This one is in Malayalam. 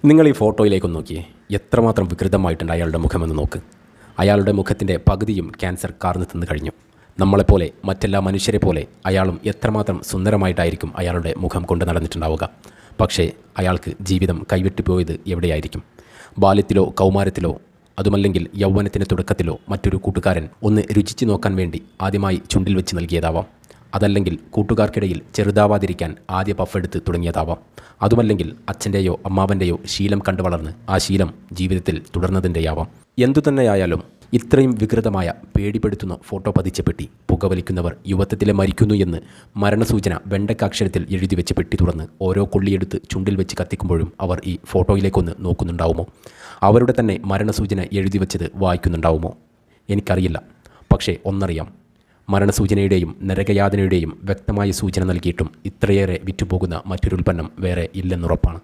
നിങ്ങൾ ഈ ഫോട്ടോയിലേക്കൊന്ന് നോക്കിയേ. എത്രമാത്രം വികൃതമായിട്ടുണ്ട് അയാളുടെ മുഖമെന്ന് നോക്ക്. അയാളുടെ മുഖത്തിൻ്റെ പകുതിയും ക്യാൻസർ കാർന്ന് തിന്നു കഴിഞ്ഞു. നമ്മളെപ്പോലെ മറ്റെല്ലാ മനുഷ്യരെ പോലെ അയാളും എത്രമാത്രം സുന്ദരമായിട്ടായിരിക്കും അയാളുടെ മുഖം കൊണ്ട് നടന്നിട്ടുണ്ടാവുക. പക്ഷേ അയാൾക്ക് ജീവിതം കൈവിട്ടുപോയത് എവിടെയായിരിക്കും? ബാല്യത്തിലോ കൗമാരത്തിലോ അതുമല്ലെങ്കിൽ യൗവനത്തിൻ്റെ തുടക്കത്തിലോ മറ്റൊരു കൂട്ടുകാരൻ ഒന്ന് രുചിച്ചു നോക്കാൻ വേണ്ടി ആദ്യമായി ചുണ്ടിൽ വെച്ച് നൽകിയതാവാം. അതല്ലെങ്കിൽ കൂട്ടുകാർക്കിടയിൽ ചെറുതാവാതിരിക്കാൻ ആദ്യ പഫെടുത്ത് തുടങ്ങിയതാവാം. അതുമല്ലെങ്കിൽ അച്ഛൻ്റെയോ അമ്മാവൻ്റെയോ ശീലം കണ്ടു വളർന്ന് ആ ശീലം ജീവിതത്തിൽ തുടർന്നതിൻ്റെയാവാം. എന്തുതന്നെയായാലും ഇത്രയും വികൃതമായ പേടിപ്പെടുത്തുന്ന ഫോട്ടോ പതിച്ച പെട്ടി പുകവലിക്കുന്നവർ യുവത്വത്തിലെ മരിക്കുന്നു എന്ന് മരണസൂചന വെണ്ടക്കാക്ഷരത്തിൽ എഴുതി വെച്ച് പെട്ടി തുറന്ന് ഓരോ കൊള്ളിയെടുത്ത് ചുണ്ടിൽ വെച്ച് കത്തിക്കുമ്പോഴും അവർ ഈ ഫോട്ടോയിലേക്കൊന്ന് നോക്കുന്നുണ്ടാവുമോ? അവരുടെ തന്നെ മരണസൂചന എഴുതി വെച്ചത് വായിക്കുന്നുണ്ടാവുമോ? എനിക്കറിയില്ല. പക്ഷേ ഒന്നറിയാം, മരണസൂചനയുടെയും നരകയാതനയുടെയും വ്യക്തമായ സൂചന നൽകിയിട്ടും ഇത്രയേറെ വിറ്റുപോകുന്ന മറ്റൊരു ഉൽപ്പന്നം വേറെ ഇല്ലെന്നുറപ്പാണ്.